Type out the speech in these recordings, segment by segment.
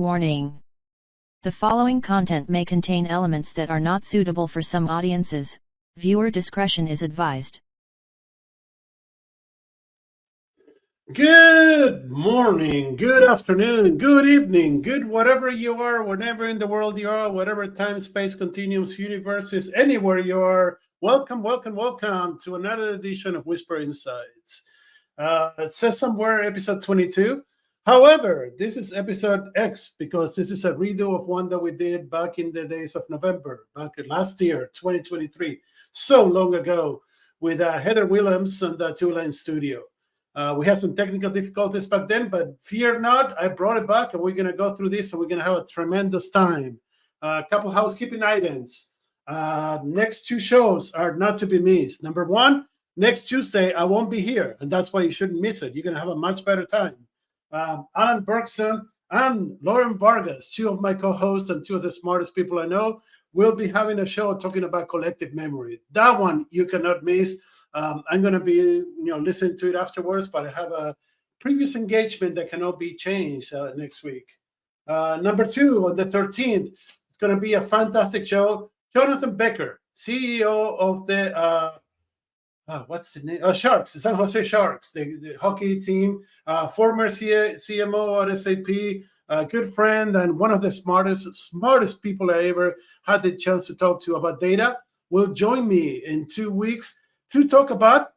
Warning. The following content may contain elements that are not suitable for some audiences. Viewer discretion is advised. Good morning, good afternoon, good evening, good whatever you are, whenever in the world you are, whatever time, space, continuums, universes, anywhere you are. Welcome, welcome, welcome to another edition of Whisper Insights. It says somewhere episode 22. However, this is episode X because this is a redo of one that we did back in the days of November, back last year, 2023, so long ago, with Heather Willems and TwoLine Studios. We had some technical difficulties back then, but fear not, I brought it back and we're going to go through this and we're going to have a tremendous time. A couple housekeeping items. Next two shows are not to be missed. Number one, next Tuesday, I won't be here, and that's why you shouldn't miss it. You're going to have a much better time. Alan Bergson and Lauren Vargas, two of my co-hosts and two of the smartest people I know, will be having a show talking about collective memory. That one you cannot miss. I'm going to be, listening to it afterwards, but I have a previous engagement that cannot be changed next week. Number two, on the 13th, it's going to be a fantastic show. Jonathan Becker, CEO of the what's the name? Sharks, the San Jose Sharks, the hockey team, former CMO at SAP, a good friend and one of the smartest people I ever had the chance to talk to about data, will join me in 2 weeks to talk about,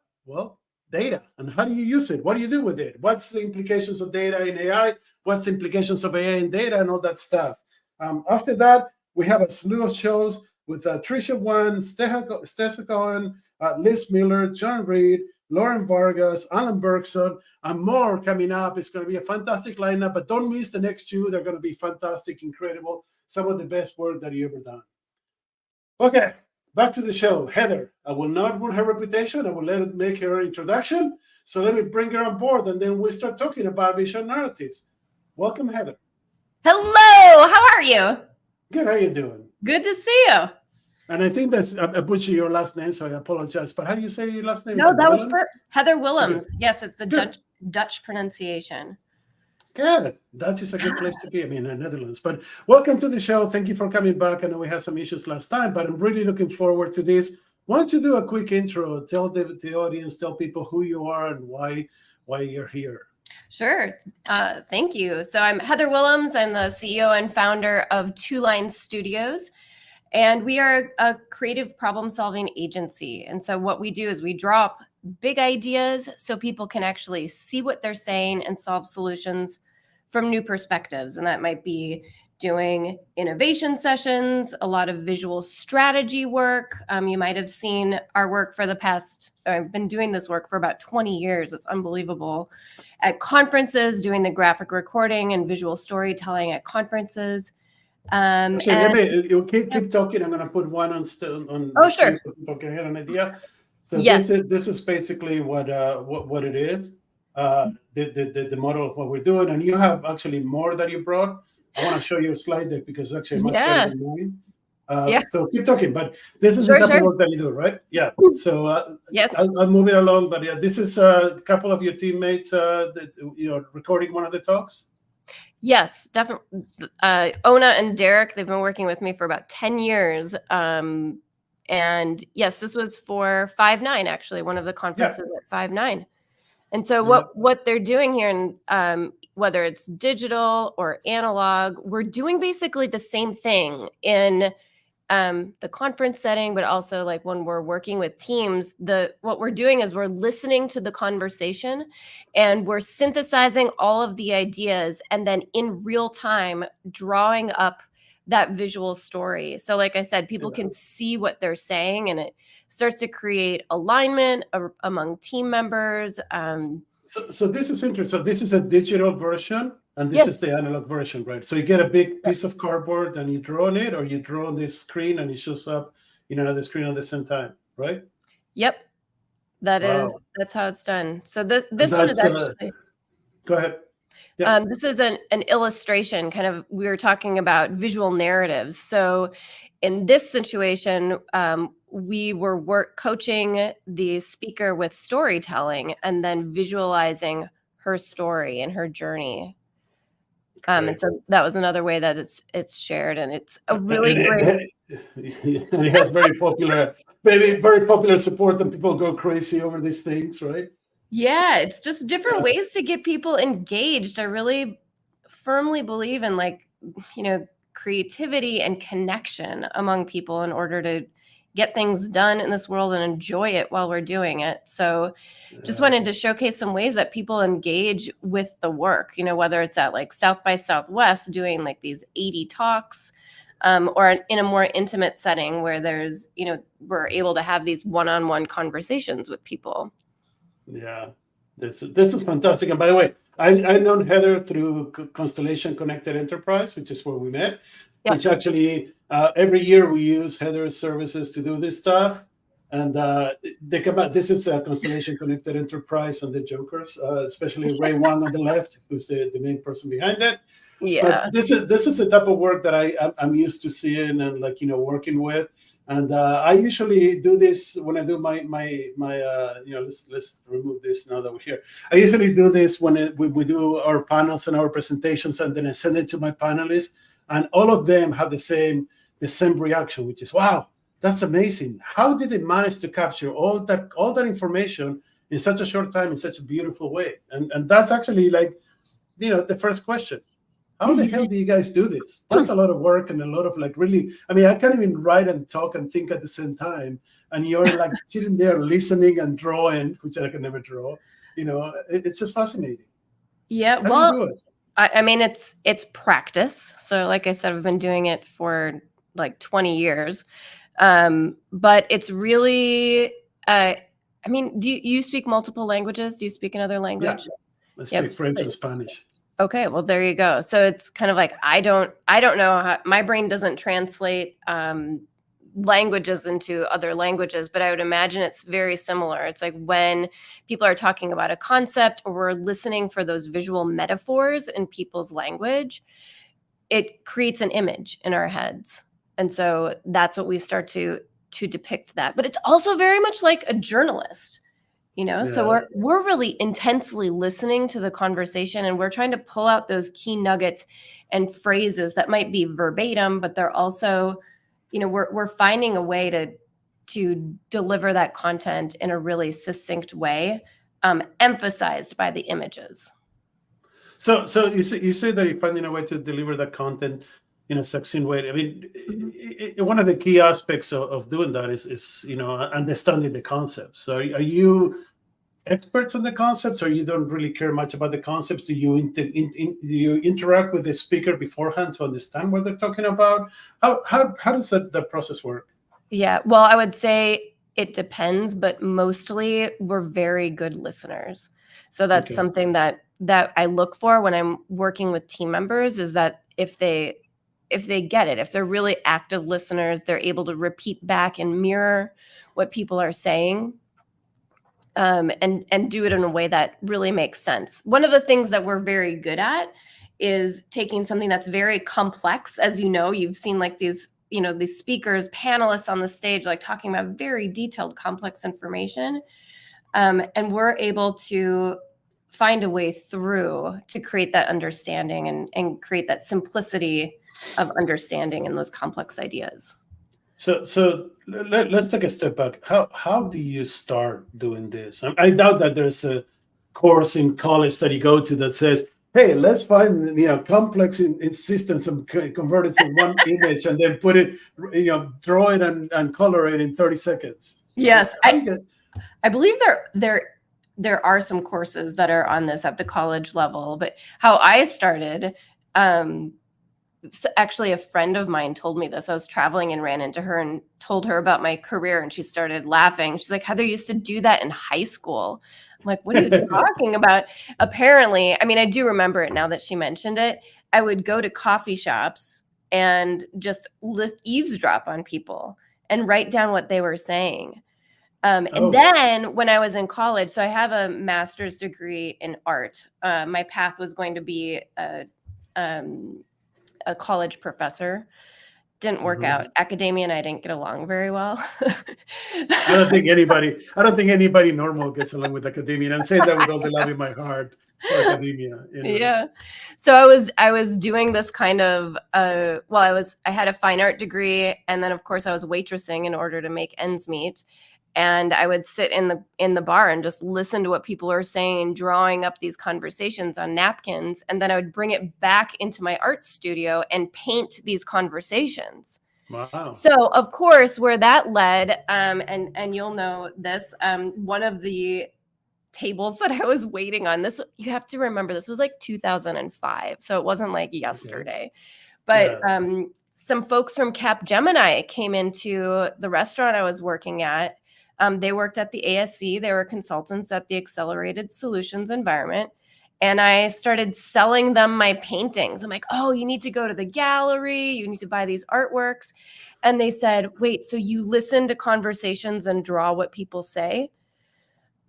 data and how do you use it? What do you do with it? What's the implications of data in AI? What's the implications of AI in data and all that stuff? After that, we have a slew of shows with Tricia Wan, Stessa Cohen, Liz Miller, John Reed, Lauren Vargas, Alan Bergson, and more coming up. It's going to be a fantastic lineup, but don't miss the next two. They're going to be fantastic, incredible, some of the best work that you've ever done. Okay, back to the show. Heather, I will not ruin her reputation. I will let it make her introduction. So let me bring her on board, and then we start talking about visual narratives. Welcome, Heather. Hello, how are you? Good, how are you doing? Good to see you. And I think that's, I butchered your last name, so I apologize. But how do you say your last name? No, that was Heather Willems. Okay. Yes, it's the Dutch pronunciation. Good. Dutch is a good place to be. I mean, in the Netherlands. But welcome to the show. Thank you for coming back. I know we had some issues last time, but I'm really looking forward to this. Why don't you do a quick intro? Tell the audience, tell people who you are and why you're here. Sure. Thank you. So I'm Heather Willems. I'm the CEO and founder of TwoLine Studios. And we are a creative problem-solving agency. And so what we do is we drop big ideas so people can actually see what they're saying and solve solutions from new perspectives. And that might be doing innovation sessions, a lot of visual strategy work. You might have seen our work for the past, I've been doing this work for about 20 years. It's unbelievable. At conferences, doing the graphic recording and visual storytelling at conferences. You keep talking. I'm going to put one on. Oh, sure. So people can get an idea. So yes. This is basically what it is. The model of what we're doing, and you have actually more that you brought. I want to show you a slide deck because it's actually much better than mine. So keep talking, but this is the type of work that you do, right? Yeah. So yes. I'll move it along. But yeah, this is a couple of your teammates recording one of the talks. Yes, definitely. Ona and Derek, they've been working with me for about 10 years. And yes, this was for 5.9, actually, one of the conferences at 5.9. And so what they're doing here, and whether it's digital or analog, we're doing basically the same thing in the conference setting, but also like when we're working with teams, what we're doing is we're listening to the conversation and we're synthesizing all of the ideas and then in real time drawing up that visual story. So like I said, people can see what they're saying and it starts to create alignment among team members. So this is interesting. So this is a digital version. And this is the analog version, right? So you get a big piece of cardboard and you draw on it, or you draw on this screen and it shows up, the screen at the same time, right? Yep. That's how it's done. So this one is actually... Go ahead. Yeah. This is an illustration, kind of, we were talking about visual narratives. So in this situation, we were coaching the speaker with storytelling and then visualizing her story and her journey. And so that was another way that it's shared, and it's a really great. It has very popular support, and people go crazy over these things, right? Yeah, it's just different ways to get people engaged. I really firmly believe in creativity and connection among people in order to get things done in this world and enjoy it while we're doing it. So just wanted to showcase some ways that people engage with the work, whether it's at like South by Southwest doing like these 80 talks, or in a more intimate setting where there's, we're able to have these one-on-one conversations with people. Yeah, this is fantastic. And by the way, I've known Heather through Constellation Connected Enterprise, which is where we met. Yeah. Which actually every year we use Heather's services to do this stuff. And they come out. This is Constellation Connected Enterprise and the Jokers, especially Ray Wang on the left, who's the main person behind it. Yeah, but this is the type of work that I'm used to seeing and working with. And I usually do this when I do my let's remove this now that we're here. I usually do this when we do our panels and our presentations, and then I send it to my panelists, and all of them have the same reaction, which is, wow, that's amazing. How did they manage to capture all that information in such a short time in such a beautiful way? And that's actually the first question. How the hell do you guys do this? That's a lot of work and a lot of really, I mean, I can't even write and talk and think at the same time. And you're sitting there listening and drawing, which I can never draw. It's just fascinating. Yeah. How do you do it? I mean, it's practice. So like I said, I've been doing it for 20 years. But it's really, I mean, do you speak multiple languages? Do you speak another language? Yeah. I speak French and Spanish. Okay, well, there you go. So it's kind of I don't know how, my brain doesn't translate languages into other languages, but I would imagine it's very similar. It's like when people are talking about a concept or we're listening for those visual metaphors in people's language, it creates an image in our heads. And so that's what we start to depict that. But it's also very much like a journalist. So we're really intensely listening to the conversation, and we're trying to pull out those key nuggets and phrases that might be verbatim, but they're also, we're finding a way to deliver that content in a really succinct way, emphasized by the images. So you say that you're finding a way to deliver that content in a succinct way. I mean, one of the key aspects of doing that is understanding the concepts. So are you experts on the concepts, or you don't really care much about the concepts? Do you interact with the speaker beforehand to understand what they're talking about? How does that process work? Yeah, well, I would say it depends, but mostly we're very good listeners. So that's something that I look for when I'm working with team members, is that if they get it, if they're really active listeners, they're able to repeat back and mirror what people are saying, and do it in a way that really makes sense. One of the things that we're very good at is taking something that's very complex. As you've seen these speakers, panelists on the stage, talking about very detailed, complex information. And we're able to find a way through to create that understanding and create that simplicity of understanding in those complex ideas. So let's take a step back. How do you start doing this? I doubt that there's a course in college that you go to that says, hey, let's find complex in systems and convert it to one image and then put it, draw it and color it in 30 seconds. Yes, I believe there are some courses that are on this at the college level, but how I started, actually a friend of mine told me this. I was traveling and ran into her and told her about my career, and she started laughing. She's like, Heather used to do that in high school. I'm like, what are you talking about? Apparently, I mean, I do remember it now that she mentioned it. I would go to coffee shops and just eavesdrop on people and write down what they were saying. And then when I was in college, so I have a master's degree in art. My path was going to be a college professor. Didn't work out. Academia and I didn't get along very well. I don't think anybody normal gets along with academia. And I'm saying that with all the love in my heart. for academia. Yeah. So I was doing this kind of well, I had a fine art degree, and then of course I was waitressing in order to make ends meet. And I would sit in the bar and just listen to what people are saying, drawing up these conversations on napkins, and then I would bring it back into my art studio and paint these conversations. Wow. So of course, where that led, and you'll know this, one of the tables that I was waiting on, this, you have to remember, this was like 2005, so it wasn't like yesterday. But some folks from Capgemini came into the restaurant I was working at. They worked at the ASC. They were consultants at the Accelerated Solutions environment. And I started selling them my paintings. I'm like, oh, you need to go to the gallery. You need to buy these artworks. And they said, wait, so you listen to conversations and draw what people say?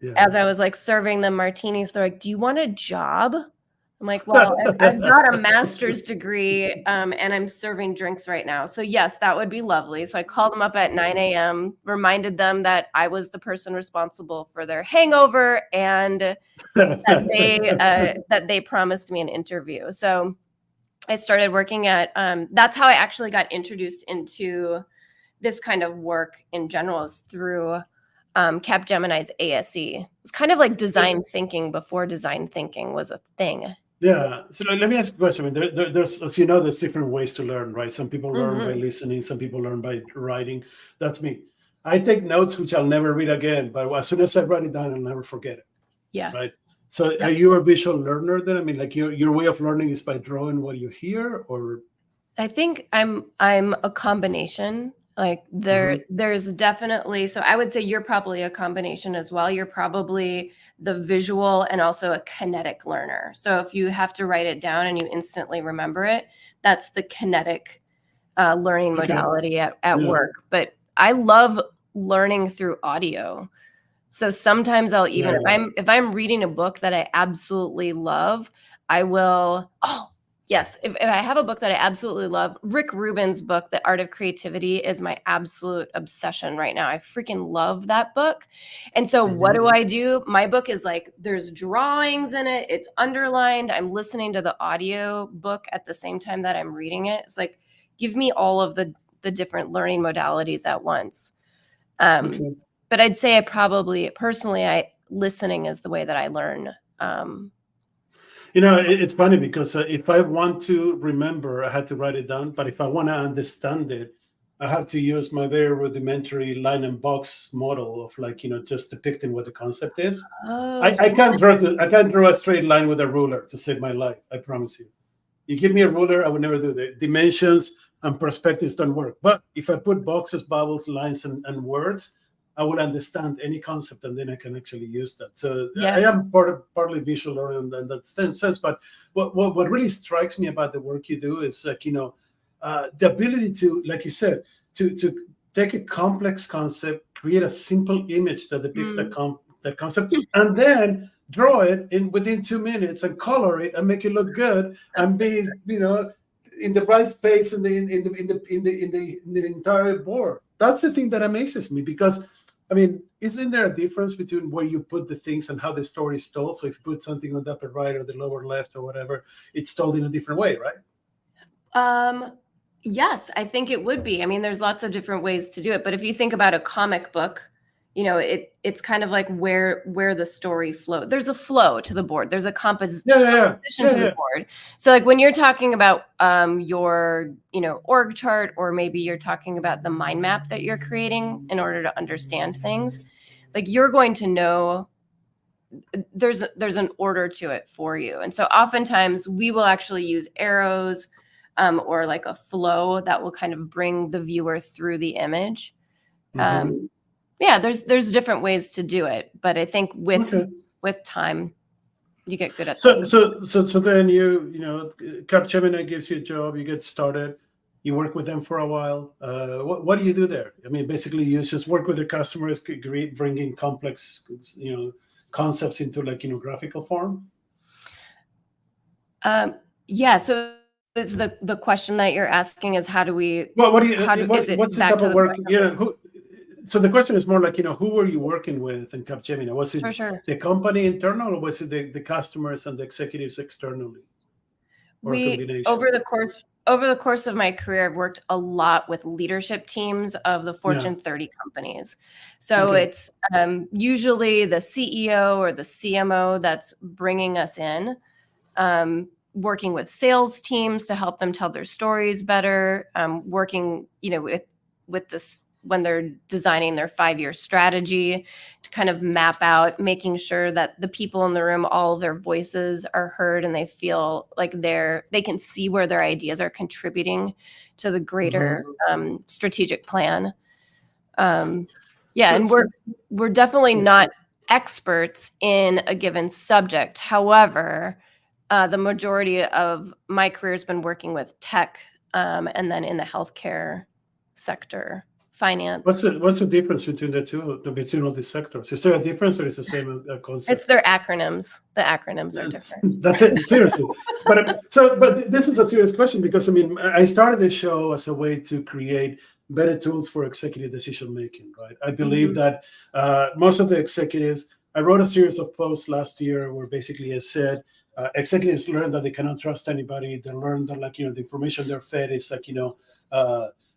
Yeah. As I was like serving them martinis, they're like, do you want a job? I'm like, well, I've got a master's degree and I'm serving drinks right now. So yes, that would be lovely. So I called them up at 9 a.m., reminded them that I was the person responsible for their hangover and that they promised me an interview. So I started working at, that's how I actually got introduced into this kind of work in general, is through Capgemini's ASE. It's kind of like design thinking before design thinking was a thing. Yeah. So let me ask you a question. I mean, there's, as you know, there's different ways to learn, right? Some people learn by listening. Some people learn by writing. That's me. I take notes, which I'll never read again. But as soon as I write it down, I'll never forget it. Yes. Right. So are you a visual learner then? I mean, like your way of learning is by drawing what you hear, or? I think I'm a combination. Like there's definitely, so I would say you're probably a combination as well. You're probably the visual and also a kinetic learner. So if you have to write it down and you instantly remember it, that's the kinetic learning modality at work. But I love learning through audio. So sometimes I'll even, if I'm reading a book that I absolutely love, I will, yes, if I have a book that I absolutely love, Rick Rubin's book, The Art of Creativity, is my absolute obsession right now. I freaking love that book. And so what do? My book is like, there's drawings in it. It's underlined. I'm listening to the audio book at the same time that I'm reading it. It's like, give me all of the different learning modalities at once. But I'd say listening is the way that I learn. You know, it's funny because if I want to remember, I had to write it down. But if I want to understand it, I have to use my very rudimentary line and box model of, like, you know, just depicting what the concept is. I can't draw a straight line with a ruler to save my life. I promise you. You give me a ruler, I would never do the dimensions and perspectives don't work. But if I put boxes, bubbles, lines, and words, I will understand any concept, and then I can actually use that. So I am partly visual learner in that sense. But what really strikes me about the work you do is, like, you know, the ability to, like you said, to take a complex concept, create a simple image that depicts that concept, and then draw it in within 2 minutes and color it and make it look good and be, you know, in the right space in the entire board. That's the thing that amazes me, because I mean, isn't there a difference between where you put the things and how the story is told? So if you put something on the upper right or the lower left or whatever, it's told in a different way, right? Yes, I think it would be. I mean, there's lots of different ways to do it. But if you think about a comic book, you know, it's kind of like where the story flows. There's a flow to the board. There's a composition to the board. So like when you're talking about your, you know, org chart, or maybe you're talking about the mind map that you're creating in order to understand things, like you're going to know there's an order to it for you. And so oftentimes we will actually use arrows or like a flow that will kind of bring the viewer through the image. Yeah, there's different ways to do it, but I think with time, you get good at that. So then you know, Capgemini gives you a job, you get started, you work with them for a while. What do you do there? I mean, basically, you just work with the customers, bringing complex, you know, concepts into, like, you know, graphical form. Yeah. So it's the question that you're asking is, how do we? Well, what's the type of work? You know, So the question is more like, who were you working with in Capgemini? Was it For sure. the company internal, or was it the customers and the executives externally, or a combination? Over the course of my career, I've worked a lot with leadership teams of the Fortune 30 companies. So it's usually the CEO or the CMO that's bringing us in, working with sales teams to help them tell their stories better, working, with this when they're designing their 5-year strategy to kind of map out, making sure that the people in the room, all of their voices are heard and they feel like they can see where their ideas are contributing to the greater strategic plan. And we're definitely not experts in a given subject. However, the majority of my career has been working with tech, and then in the healthcare sector. Finance. What's the difference between between all these sectors? Is there a difference, or is it the same concept? It's their acronyms. The acronyms are different. That's it. Seriously. But this is a serious question, because I started this show as a way to create better tools for executive decision making. Right. I believe that most of the executives. I wrote a series of posts last year where basically I said executives learn that they cannot trust anybody. They learn that the information they're fed is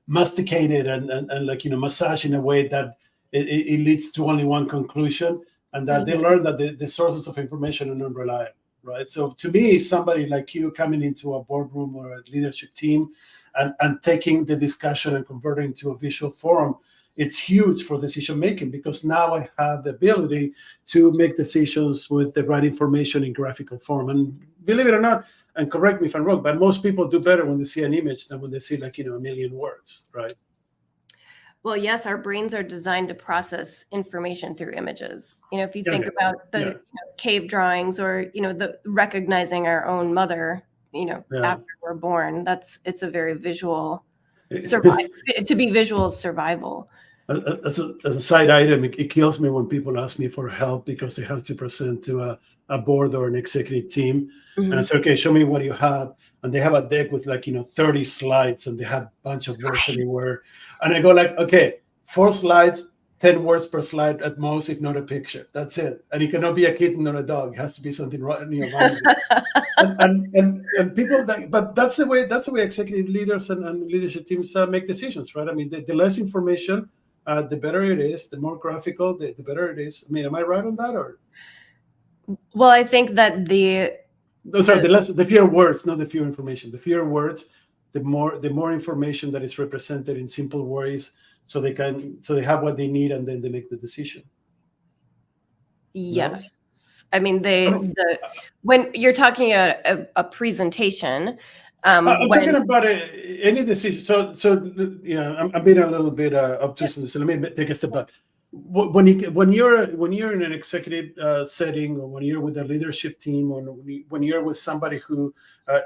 masticated and massaged in a way that it leads to only one conclusion, and that they learn that the sources of information are not reliable, right? So to me, somebody like you coming into a boardroom or a leadership team and taking the discussion and converting it to a visual form, it's huge for decision making, because now I have the ability to make decisions with the right information in graphical form. And believe it or not, and correct me if I'm wrong, but most people do better when they see an image than when they see a million words, right? Well, yes, our brains are designed to process information through images. If you think about the cave drawings, or the recognizing our own mother, after we're born, it's a very visual to be visual survival. As a side item, it kills me when people ask me for help because they have to present to a board or an executive team. And I say, okay, show me what you have. And they have a deck with 30 slides, and they have a bunch of words everywhere. And I go okay, 4 slides, 10 words per slide at most, if not a picture. That's it. And it cannot be a kitten or a dog. It has to be something wrong with it. and people but that's the way executive leaders and leadership teams make decisions, right? The less information, the better it is. The more graphical, the better it is. Am I right on that, or? Well, I think that the fewer words, not the fewer information. The fewer words, the more information that is represented in simple ways, so they have what they need, and then they make the decision. Yes, no? When you're talking a presentation. I'm talking about any decision. So I'm being a little bit obtuse in this. So let me take a step back. When you're in an executive setting, or when you're with a leadership team, or when you're with somebody who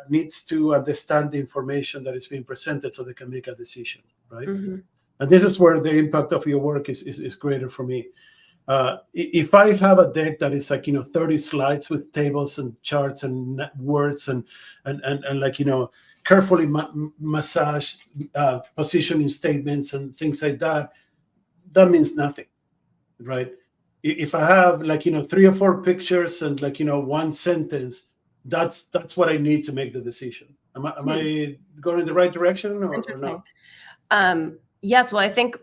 needs to understand the information that is being presented so they can make a decision, right? And this is where the impact of your work is greater for me. If I have a deck that is 30 slides with tables and charts and words and carefully massaged positioning statements and things like that, that means nothing, right? If I have 3 or 4 pictures and one sentence, that's what I need to make the decision. Am I going in the right direction, or not? Yes. Well, I think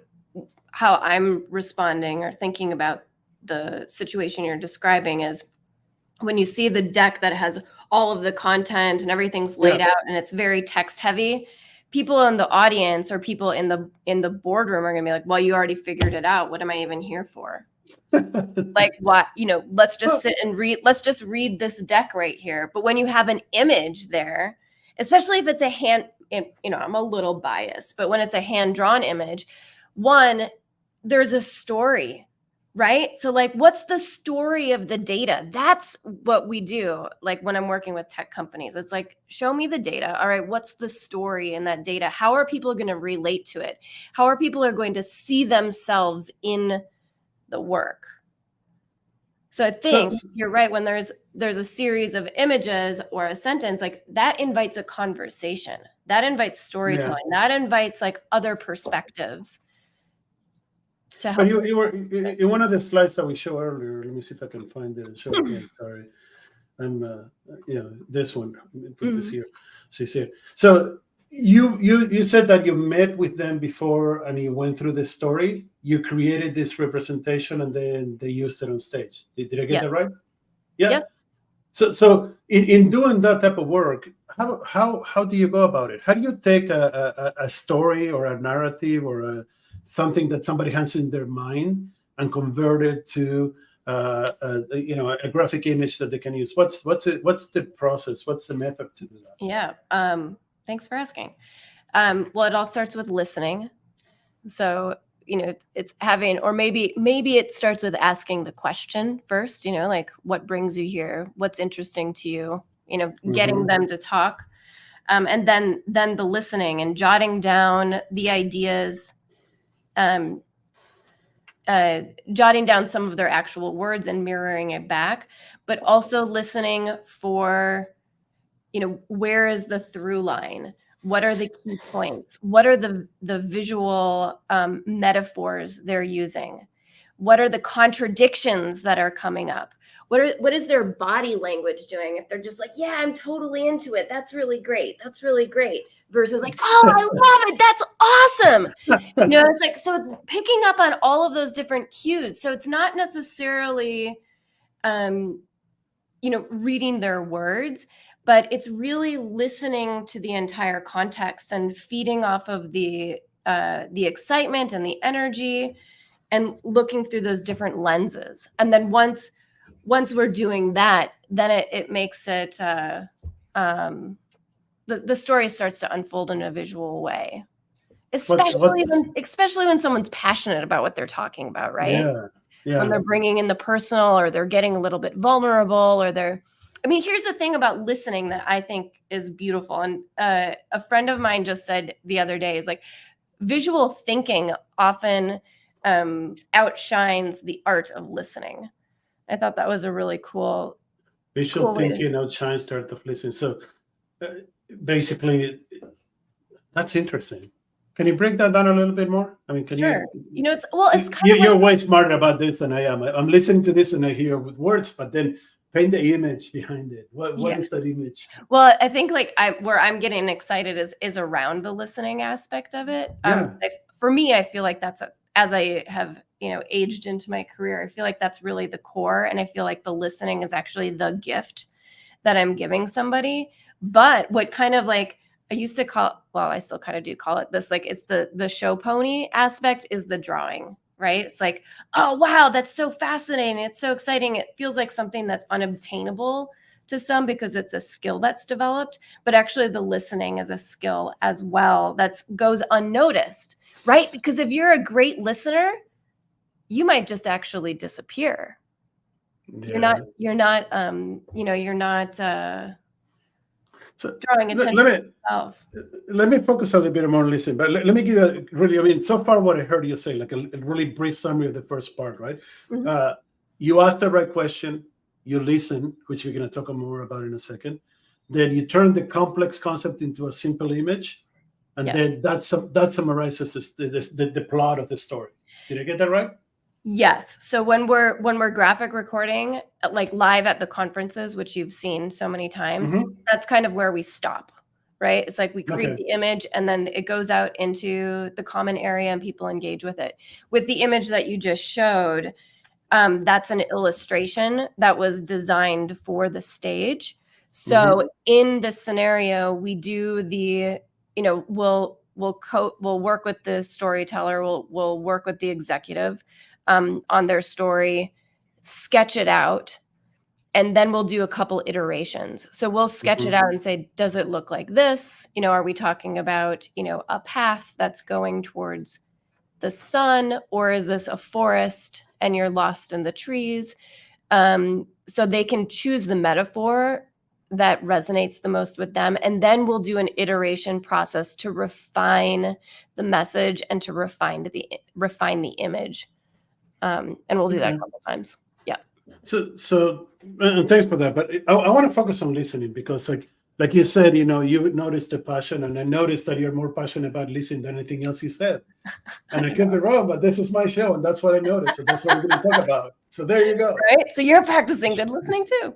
how I'm responding or thinking about the situation you're describing is when you see the deck that has all of the content and everything's laid out and it's very text heavy, people in the audience or people in the boardroom are going to be like, well, you already figured it out. What am I even here for? What, let's just sit and read. Let's just read this deck right here. But when you have an image there, especially if it's a hand, I'm a little biased, but when it's a hand-drawn image, one, there's a story, right? So what's the story of the data? That's what we do. When I'm working with tech companies, it's show me the data. All right, what's the story in that data? How are people going to relate to it? How are people going to see themselves in the work? So I think you're right. When there's a series of images or a sentence, that invites a conversation. That invites storytelling. That invites other perspectives. to But help. you were in one of the slides that we showed earlier. Let me see if I can find it. Show it again. Sorry, I'm this one. Let me put this Mhm. here. So you see it. So you said that you met with them before and you went through the story. You created this representation and then they used it on stage. Did I get Yes. that right? Yeah. Yes. So in doing that type of work, how do you go about it? How do you take a story or a narrative or something that somebody has in their mind and convert it to a graphic image that they can use? What's the process? What's the method to do that? Yeah. Thanks for asking. Well, it all starts with listening. So, it's having, or maybe it starts with asking the question first, like what brings you here? What's interesting to you? Getting Mm-hmm. them to talk. And then the listening and jotting down the ideas, um, jotting down some of their actual words and mirroring it back, but also listening for, where is the through line? What are the key points? What are the visual metaphors they're using? What are the contradictions that are coming up? What is their body language doing? If they're just like, yeah, I'm totally into it. That's really great. That's really great. Versus like, oh, I love it. That's awesome. It's like, so it's picking up on all of those different cues. So it's not necessarily, reading their words, but it's really listening to the entire context and feeding off of the excitement and the energy and looking through those different lenses. And then once we're doing that, then it makes it the story starts to unfold in a visual way. Especially when someone's passionate about what they're talking about, right? When they're bringing in the personal, or they're getting a little bit vulnerable, or here's the thing about listening that I think is beautiful. And a friend of mine just said the other day is like, visual thinking often outshines the art of listening. I thought that was a really cool Visual way to. thinking outshines the art of listening. So basically, that's interesting. Can you break that down a little bit more? Can Sure. you? It's kind of You're way smarter about this than I am. I'm listening to this and I hear with words, but then paint the image behind it. What is that image? Well, I think where I'm getting excited is around the listening aspect of it. Yeah. For me, I feel like that's as I have aged into my career, I feel like that's really the core, and I feel like the listening is actually the gift that I'm giving somebody. But what kind of like I used to call, well, I still kind of do call it this, like it's the show pony aspect is the drawing, right? It's like, oh, wow, that's so fascinating. It's so exciting. It feels like something that's unobtainable to some because it's a skill that's developed, but actually the listening is a skill as well that goes unnoticed, right? Because if you're a great listener, you might just actually disappear. Yeah. You're not drawing attention to yourself. Let me focus a little bit more on listening, but let me give a really, so far what I heard you say, like a really brief summary of the first part, right? Mm-hmm. You ask the right question, you listen, which we're going to talk more about in a second. Then you turn the complex concept into a simple image, and then that summarizes the plot of the story. Did I get that right? Yes. So when we're graphic recording, like live at the conferences, which you've seen so many times, that's kind of where we stop, right? It's like we create the image and then it goes out into the common area and people engage with it. With the image that you just showed, that's an illustration that was designed for the stage. So in this scenario, we do we'll work with the storyteller, we'll work with the executive on their story, sketch it out, and then we'll do a couple iterations. So we'll sketch it out and say, does it look like this? Are we talking about, a path that's going towards the sun, or is this a forest and you're lost in the trees? So they can choose the metaphor that resonates the most with them. And then we'll do an iteration process to refine the message and to refine the image. And we'll do that a couple times. Yeah. So and thanks for that. But I want to focus on listening because, like, like you said, you noticed the passion, and I noticed that you're more passionate about listening than anything else you said. And I could be wrong, but this is my show, and that's what I noticed. So that's what we're going to talk about. So there you go. Right. So you're practicing good listening too.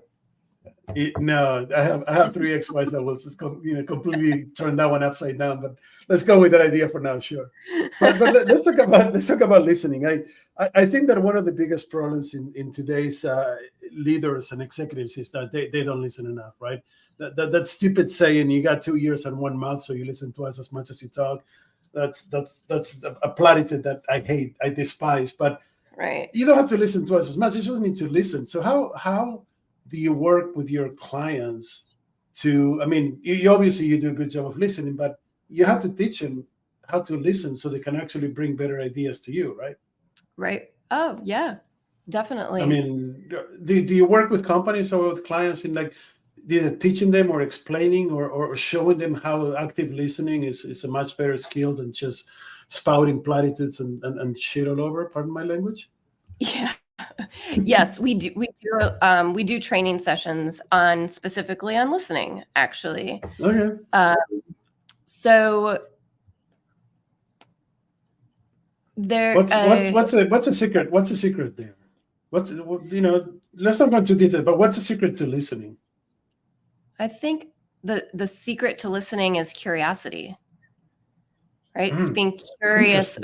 No, I have 3 ex-wives that will just completely turn that one upside down. But let's go with that idea for now, sure. But let's talk about listening. I think that one of the biggest problems in today's leaders and executives is that they don't listen enough, right? That stupid saying, you got 2 ears and 1 mouth, so you listen twice as much as you talk. That's a platitude that I hate, I despise. But right, you don't have to listen twice as much. You just need to listen. So how do you work with your clients to? I mean, you obviously you do a good job of listening, but you have to teach them how to listen so they can actually bring better ideas to you, right? Right. Oh yeah, definitely. I mean, do you work with companies or with clients in like either teaching them or explaining or showing them how active listening is a much better skill than just spouting platitudes and shit all over? Pardon my language. Yeah. Yes, we do training sessions specifically on listening, actually. Okay. So there. What's a secret? What's the secret there? Let's not go into detail, but what's the secret to listening? I think the secret to listening is curiosity. Right? It's being curious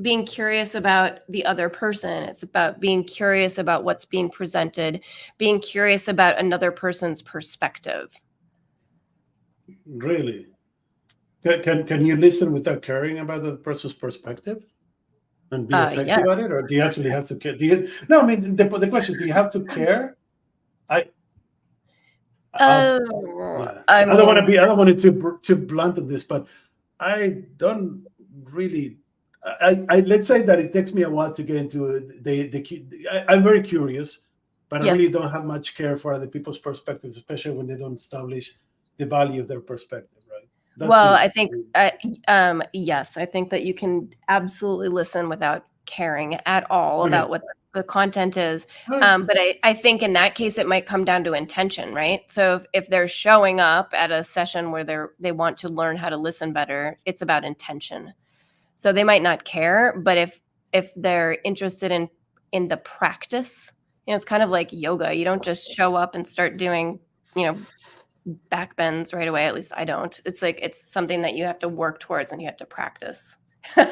being curious about the other person. It's about being curious about what's being presented, being curious about another person's perspective. Really? Can you listen without caring about the person's perspective and be effective yes. at it? Or do you actually have to care? No, I mean, the question, do you have to care? I don't want to be too blunt on this, but I don't really. I let's say that it takes me a while to get into I'm very curious, but I really don't have much care for other people's perspectives, especially when they don't establish the value of their perspective, right? I think yes, I think that you can absolutely listen without caring at all about what the content is. But I think in that case, it might come down to intention, right? So if they're showing up at a session where they want to learn how to listen better, it's about intention. So they might not care, but if they're interested in the practice, it's kind of like yoga. You don't just show up and start doing, back bends right away. At least I don't. It's like it's something that you have to work towards and you have to practice. You're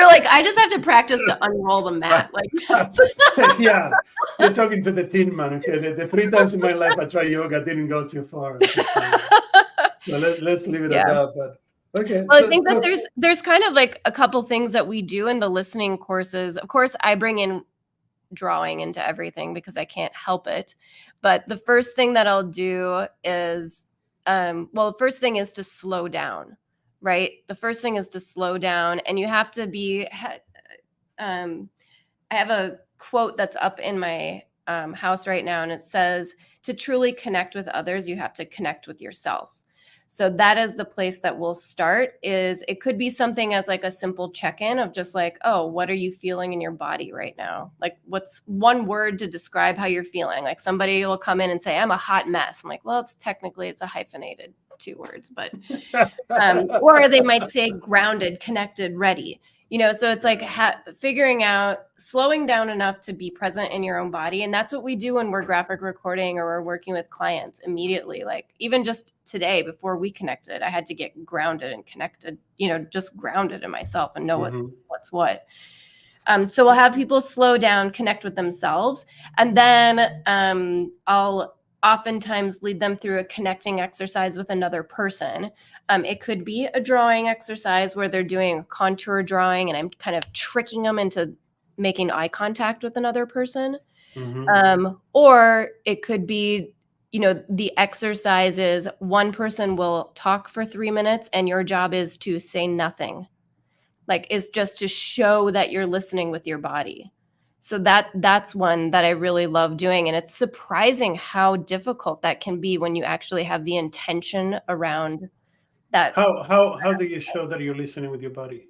like, I just have to practice to unroll the mat. Like, yeah, you're talking to the teen man. Okay, the 3 times in my life I tried yoga, didn't go too far. So let's leave it at that. But okay. Well, I think that there's kind of like a couple things that we do in the listening courses. Of course, I bring in drawing into everything because I can't help it. But the first thing that I'll do is, the first thing is to slow down. Right. The first thing is to slow down, and you have to be, I have a quote that's up in my house right now, and it says, to truly connect with others, you have to connect with yourself. So that is the place that we'll start. It could be something as like a simple check-in of just like, oh, what are you feeling in your body right now? Like, what's one word to describe how you're feeling? Like somebody will come in and say, I'm a hot mess. I'm like, well, it's a hyphenated 2 words, but, or they might say grounded, connected, ready, so it's like figuring out, slowing down enough to be present in your own body. And that's what we do when we're graphic recording or we're working with clients immediately. Like even just today, before we connected, I had to get grounded and connected, just grounded in myself and know what's what. So we'll have people slow down, connect with themselves. And then I'll oftentimes lead them through a connecting exercise with another person. It could be a drawing exercise where they're doing a contour drawing and I'm kind of tricking them into making eye contact with another person. Or it could be, the exercise is one person will talk for 3 minutes and your job is to say nothing. Like it's just to show that you're listening with your body. So that's one that I really love doing. And it's surprising how difficult that can be when you actually have the intention around that. How do you show that you're listening with your body?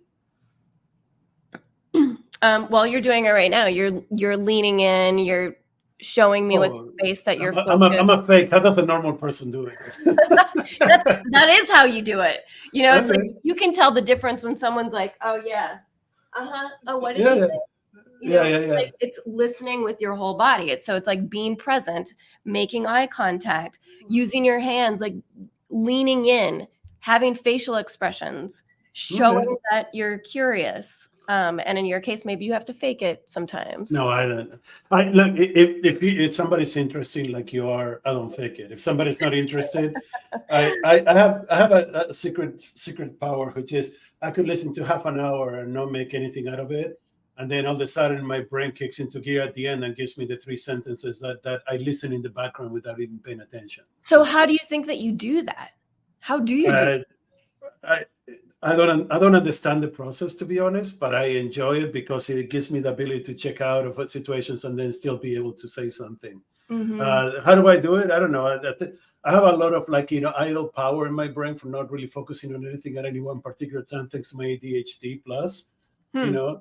Well, you're doing it right now. You're leaning in, you're showing me with Oh, face that you're I'm a fake. How does a normal person do it? that is how you do it. You know, it's Okay. like you can tell the difference when someone's like, oh yeah, oh, what did Yeah, you yeah. say? You know, Yeah. like it's listening with your whole body. It's like being present, making eye contact, using your hands, like leaning in, having facial expressions, showing Okay. that you're curious. And in your case, maybe you have to fake it sometimes. No, I don't. Look, if somebody's interested like you are, I don't fake it. If somebody's not interested, I have a secret power, which is I could listen to half an hour and not make anything out of it, and then all of a sudden my brain kicks into gear at the end and gives me the 3 sentences that I listen in the background without even paying attention. So how do you think that you do that? How do you do it? I I don't understand the process, to be honest, but I enjoy it because it gives me the ability to check out of situations and then still be able to say something. How do I do it? I don't know. I have a lot of idle power in my brain from not really focusing on anything at any one particular time, thanks to my ADHD plus.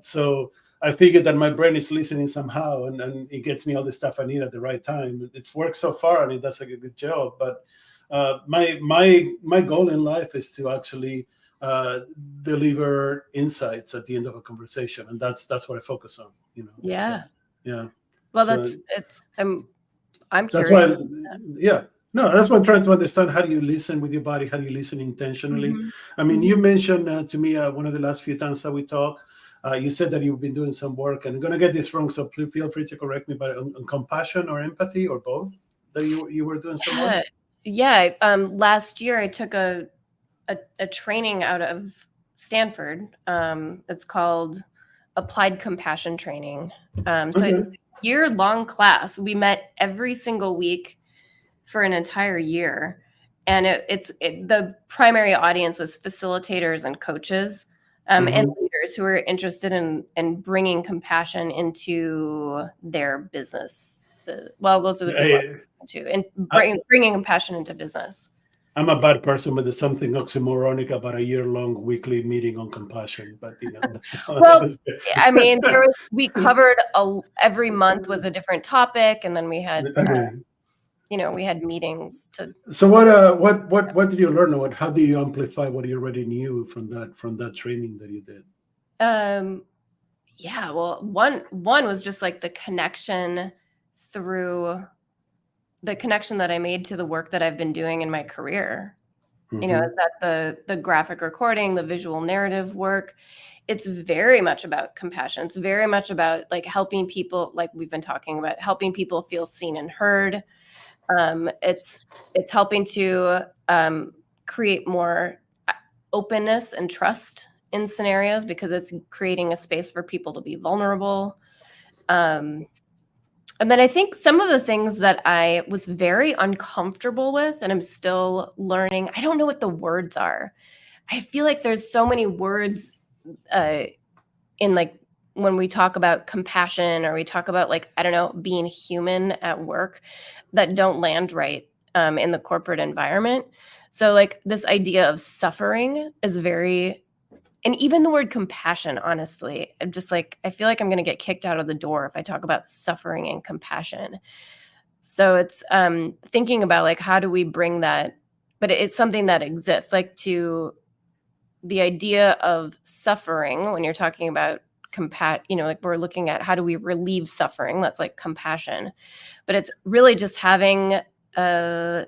So I figured that my brain is listening somehow, and it gets me all the stuff I need at the right time. It's worked so far, and it does a good job. But my goal in life is to actually deliver insights at the end of a conversation, and that's what I focus on. Yeah. So, yeah. Well, So I'm that's curious. why, yeah. No, that's what I'm trying to understand. How do you listen with your body? How do you listen intentionally? I mean, you mentioned to me one of the last few times that we talked, you said that you've been doing some work, and I'm going to get this wrong, so please feel free to correct me, but on compassion or empathy or both, that you were doing some work? Yeah. Last year I took a training out of Stanford. It's called Applied Compassion Training. So it's a year-long class. We met every single week for an entire year, and the primary audience was facilitators and coaches and leaders who were interested in bringing compassion into their business. Well, those are the people too, and bringing compassion into business. I'm a bad person, but there's something oxymoronic about a year-long weekly meeting on compassion. But well, I mean, we covered every month was a different topic, and then we had we had meetings to. So what did you learn, or how did you amplify what you already knew from that training that you did? Yeah, well, one was just like the connection that I made to the work that I've been doing in my career. Is that the graphic recording, the visual narrative work. It's very much about compassion. It's very much about like helping people, like we've been talking about, helping people feel seen and heard. It's helping to create more openness and trust in scenarios, because it's creating a space for people to be vulnerable. And then I think some of the things that I was very uncomfortable with, and I'm still learning, I don't know what the words are. I feel like there's so many words in like when we talk about compassion, or we talk about like, I don't know, being human at work, that don't land right in the corporate environment. So like this idea of suffering is and even the word compassion, honestly, I'm just like, I feel like I'm going to get kicked out of the door if I talk about suffering and compassion. So it's thinking about like, how do we bring that, but it's something that exists, like to the idea of suffering when you're talking about like we're looking at how do we relieve suffering, that's like compassion, but it's really just having a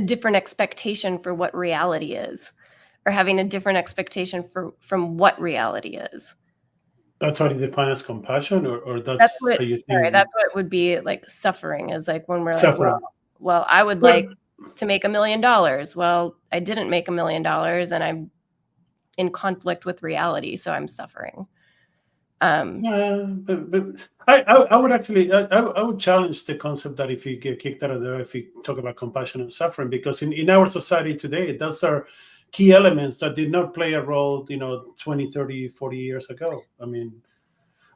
different expectation for what reality is, or having a different expectation from what reality is. That's what you define as compassion, or that's how you think? That's what would be like suffering, is like when we're Suffering. like, well, I would like to make $1 million. Well, I didn't make $1 million, and I'm in conflict with reality, so I'm suffering. But I would actually I would challenge the concept that if you get kicked out of there, if you talk about compassion and suffering, because in our society today, those are key elements that did not play a role 20, 30, 40 years ago. I mean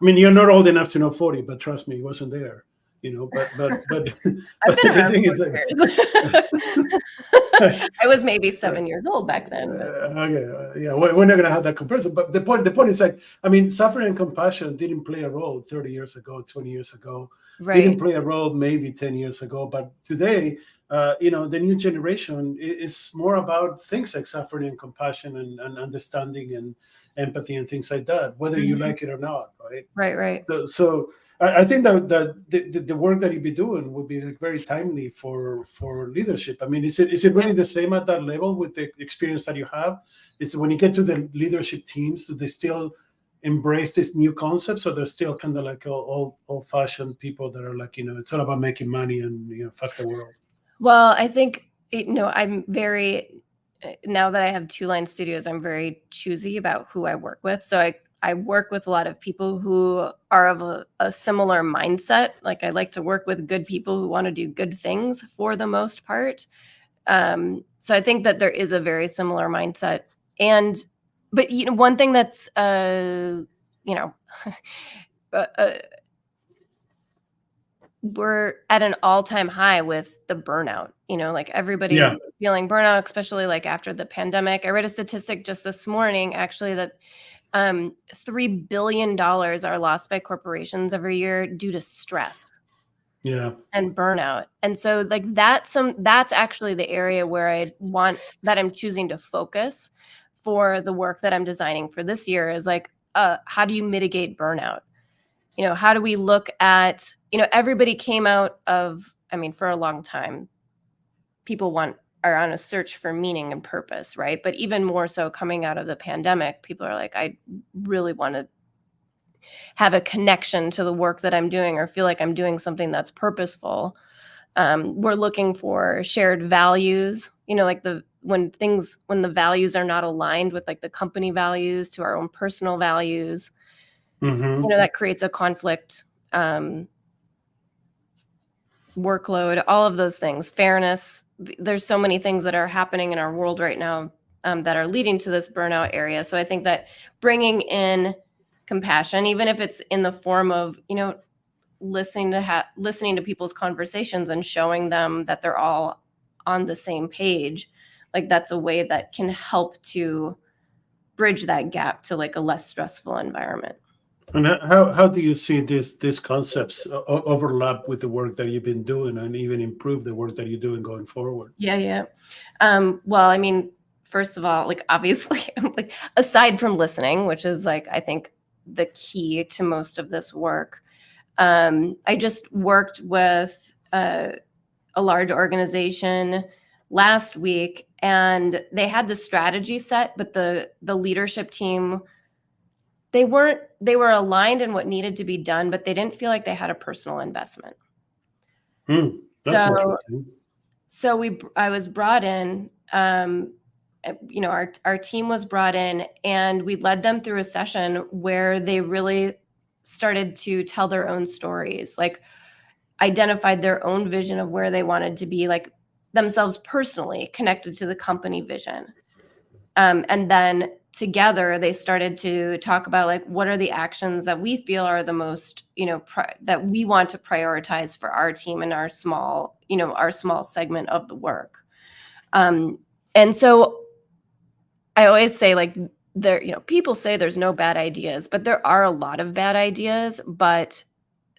you're not old enough to know 40, but trust me, it wasn't there. but I've been the around thing is 4 years. I was maybe 7 years old back then. But. Yeah, we're not going to have that comparison. But the point is like, I mean, suffering and compassion didn't play a role 30 years ago, 20 years ago. Right. Didn't play a role maybe 10 years ago. But today, the new generation is more about things like suffering and compassion and understanding and empathy and things like that, whether you like it or not, right? Right. So I think that the work that you'll be doing would be like very timely for leadership. I mean, is it really the same at that level with the experience that you have? Is it when you get to the leadership teams, do they still embrace these new concepts, or they're still kind of like old-fashioned people that are like, it's all about making money and fuck the world? Well, I think I'm very, now that I have TwoLine Studios, I'm very choosy about who I work with. So I work with a lot of people who are of a similar mindset. Like I like to work with good people who want to do good things for the most part. So I think that there is a very similar mindset. But one thing that's, we're at an all-time high with the burnout, like everybody's feeling burnout, especially like after the pandemic. I read a statistic just this morning, actually, that $3 billion are lost by corporations every year due to stress and burnout. And so like that's actually the area where I'm choosing to focus for the work that I'm designing for this year is like, how do you mitigate burnout? How do we look at, everybody came out of, for a long time, people are on a search for meaning and purpose, right? But even more so coming out of the pandemic, people are like, I really want to have a connection to the work that I'm doing or feel like I'm doing something that's purposeful. We're looking for shared values, like when the values are not aligned with like the company values to our own personal values, that creates a conflict, workload, all of those things, fairness. There's so many things that are happening in our world right now that are leading to this burnout area. So I think that bringing in compassion, even if it's in the form of, listening to people's conversations and showing them that they're all on the same page, like that's a way that can help to bridge that gap to like a less stressful environment. And how do you see these concepts overlap with the work that you've been doing and even improve the work that you're doing going forward? Yeah. Well, first of all, like obviously, like aside from listening, which is like I think the key to most of this work, I just worked with a large organization last week, and they had the strategy set, but the leadership team, they were aligned in what needed to be done, but they didn't feel like they had a personal investment. That's interesting. So I was brought in, our team was brought in, and we led them through a session where they really started to tell their own stories, like identified their own vision of where they wanted to be, like themselves personally connected to the company vision. And then together they started to talk about like, what are the actions that we feel are the most, that we want to prioritize for our team and our small segment of the work. And so I always say like people say there's no bad ideas, but there are a lot of bad ideas, but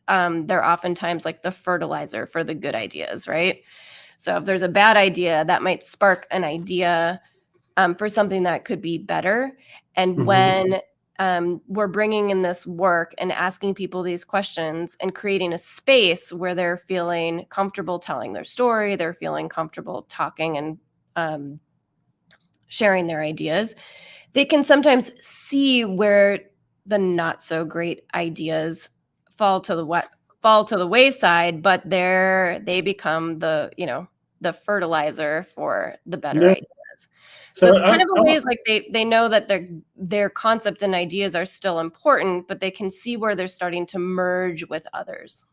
they're oftentimes like the fertilizer for the good ideas, right? So if there's a bad idea, that might spark an idea for something that could be better. And when we're bringing in this work and asking people these questions and creating a space where they're feeling comfortable telling their story, they're feeling comfortable talking and sharing their ideas, they can sometimes see where the not so great ideas fall to the wayside, but they become the fertilizer for the better ideas. So it's kind of a ways like they know that their concept and ideas are still important, but they can see where they're starting to merge with others.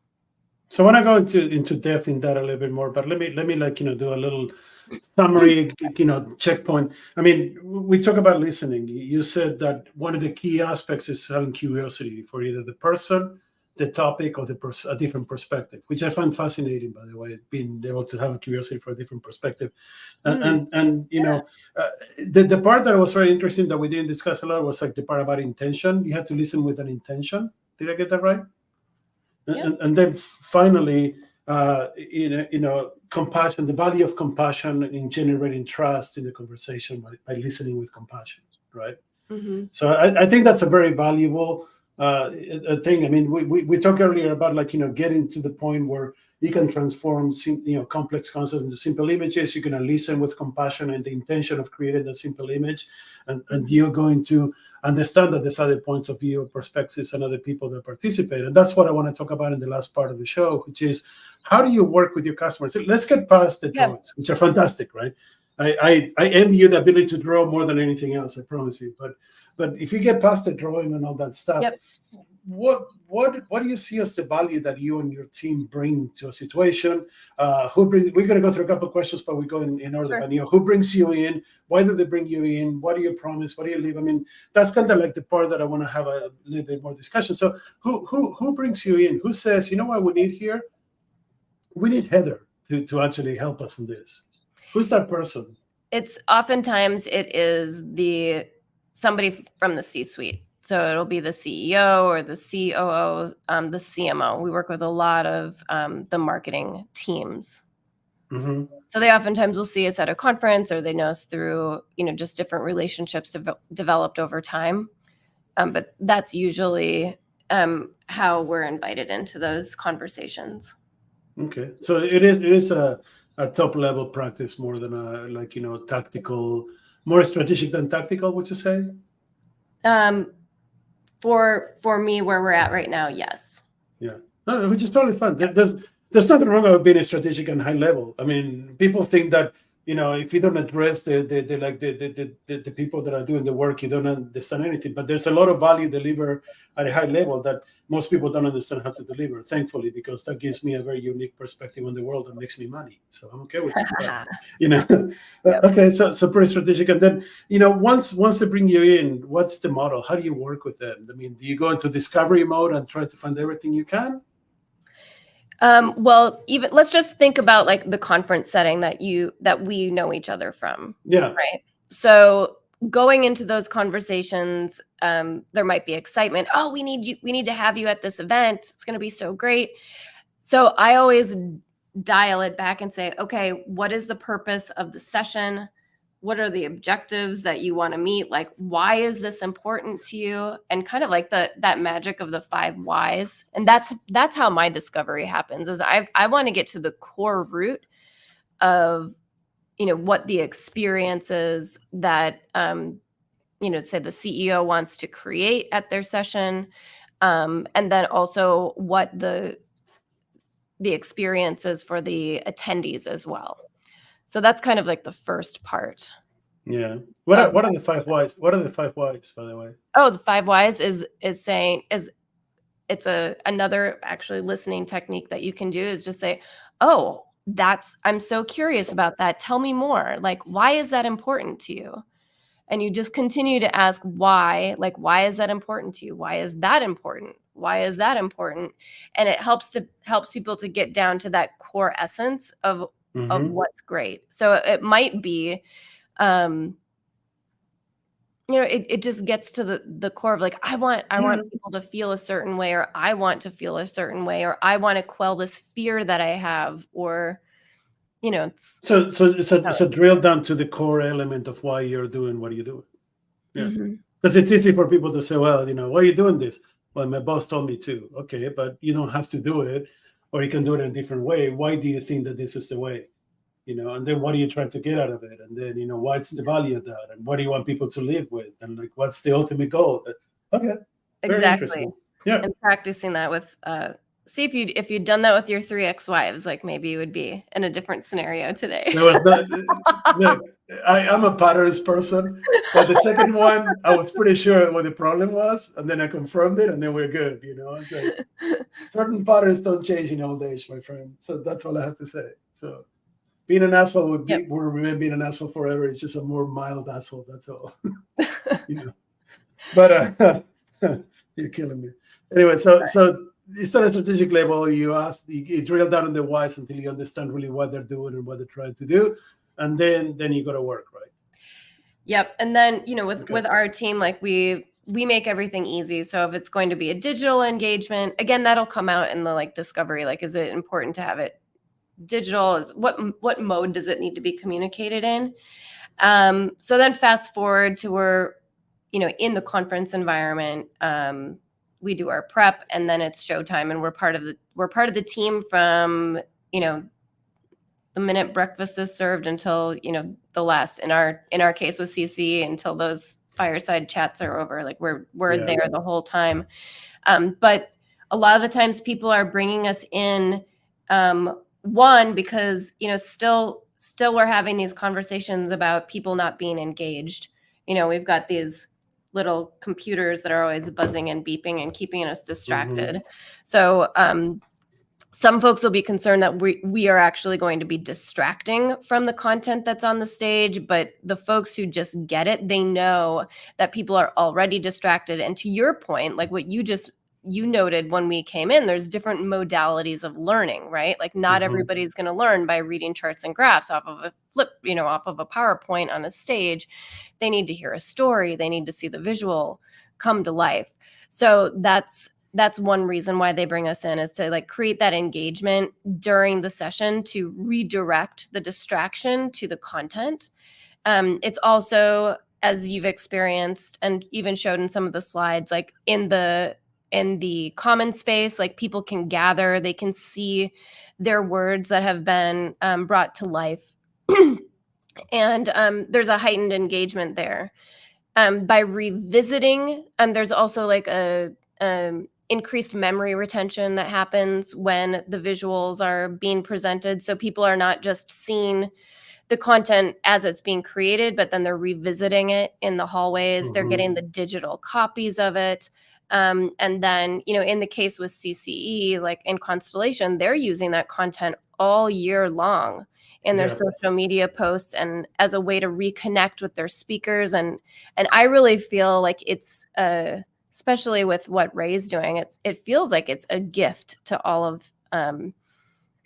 So I want to go into depth in that a little bit more, but let me do a little summary, checkpoint. I mean, we talk about listening. You said that one of the key aspects is having curiosity for either the person the topic or a different perspective, which I find fascinating, by the way, being able to have a curiosity for a different perspective. And you know, the part that was very interesting that we didn't discuss a lot was like the part about intention. You have to listen with an intention. Did I get that right? Yeah. And then finally, compassion, the value of compassion in generating trust in the conversation by listening with compassion, right? Mm-hmm. So I think that's a very valuable thing. I mean, we talked earlier about getting to the point where you can transform complex concepts into simple images. You're going to listen with compassion and the intention of creating a simple image, and you're going to understand that there's other points of view, perspectives, and other people that participate. And that's what I want to talk about in the last part of the show, which is how do you work with your customers? So let's get past the drawings, which are fantastic, right? I envy you the ability to draw more than anything else, I promise you. But if you get past the drawing and all that stuff, what do you see as the value that you and your team bring to a situation? We're going to go through a couple of questions, but we go in order. Sure. But, who brings you in? Why do they bring you in? What do you promise? What do you leave? I mean, that's kind of like the part that I want to have a little bit more discussion. So who brings you in? Who says, you know what we need here? We need Heather to actually help us in this. Who's that person? It's oftentimes it is somebody from the C-suite. So it'll be the CEO or the COO, the CMO. We work with a lot of the marketing teams. Mm-hmm. So they oftentimes will see us at a conference, or they know us through just different relationships developed over time. But that's usually how we're invited into those conversations. Okay, so it is a top level practice more than a tactical, more strategic than tactical, would you say? For me, where we're at right now, yes. Yeah, no, which is totally fun. There's nothing wrong about being strategic and high level. I mean, people think that if you don't address the people that are doing the work, you don't understand anything. But there's a lot of value delivered at a high level that most people don't understand how to deliver, thankfully, because that gives me a very unique perspective on the world and makes me money. So I'm okay with it. But, okay, so pretty strategic. And then, once they bring you in, what's the model? How do you work with them? I mean, do you go into discovery mode and try to find everything you can? Well, even let's just think about like the conference setting that we know each other from. Yeah. Right. So going into those conversations, there might be excitement. Oh, we need to have you at this event. It's going to be so great. So I always dial it back and say, okay, what is the purpose of the session? What are the objectives that you want to meet? Like, why is this important to you? And kind of like that magic of the 5 whys. And that's how my discovery happens, is I want to get to the core root of, what the experience is that, say the CEO wants to create at their session. And then also what the experience is for the attendees as well. So that's kind of like the first part. Yeah. What are the 5 whys? What are the 5 whys, by the way? Oh, the 5 whys is it's another actually listening technique that you can do, is just say, oh, I'm so curious about that. Tell me more. Like, why is that important to you? And you just continue to ask why, like, why is that important to you? Why is that important? Why is that important? And it helps people to get down to that core essence of what's great. So it might be, it just gets to the core of like, I want people to feel a certain way, or I want to feel a certain way, or I want to quell this fear that I have, or, So it's a drill down to the core element of why you're doing what you're doing. Yeah. Because it's easy for people to say, well, why are you doing this? Well, my boss told me to. Okay, but you don't have to do it, or you can do it in a different way. Why do you think that this is the way? And then what are you trying to get out of it? And then, what's the value of that? And what do you want people to live with? And like, what's the ultimate goal? Okay. Exactly. Yeah. And practicing that with, see if you'd done that with your 3 ex-wives, like maybe you would be in a different scenario today. There was not, look, I'm a patterns person, but the second one, I was pretty sure what the problem was. And then I confirmed it, and then we're good. It's like, certain patterns don't change in old age, my friend. So that's all I have to say. So being an asshole will remain being an asshole forever. It's just a more mild asshole. That's all. But you're killing me. Anyway, so it's at a strategic level. You drill down on the whys until you understand really what they're doing and what they're trying to do, and then you go to work, right? Yep. And then, with our team, like we make everything easy. So if it's going to be a digital engagement, again, that'll come out in the like discovery. Like, is it important to have it digital? Is what mode does it need to be communicated in? So then fast forward to where, in the conference environment, we do our prep, and then it's showtime, and we're part of the team from, the minute breakfast is served until, the last, in our case with CC, until those fireside chats are over. Like we're there the whole time. But a lot of the times people are bringing us in, one, because, still we're having these conversations about people not being engaged. We've got these little computers that are always buzzing and beeping and keeping us distracted. Mm-hmm. So, some folks will be concerned that we are actually going to be distracting from the content that's on the stage, but the folks who just get it, they know that people are already distracted. And to your point, like what you noted when we came in, there's different modalities of learning, right? Like not everybody's going to learn by reading charts and graphs off of a off of a PowerPoint on a stage. They need to hear a story. They need to see the visual come to life. So that's one reason why they bring us in, is to like create that engagement during the session to redirect the distraction to the content. It's also, as you've experienced and even showed in some of the slides, like in the common space, like people can gather, they can see their words that have been brought to life. And there's a heightened engagement there. By revisiting, there's also like a increased memory retention that happens when the visuals are being presented. So people are not just seeing the content as it's being created, but then they're revisiting it in the hallways. Mm-hmm. They're getting the digital copies of it. And then, in the case with CCE, like in Constellation, they're using that content all year long in their social media posts and as a way to reconnect with their speakers. And I really feel like it's especially with what Ray's doing, it feels like it's a gift to all of I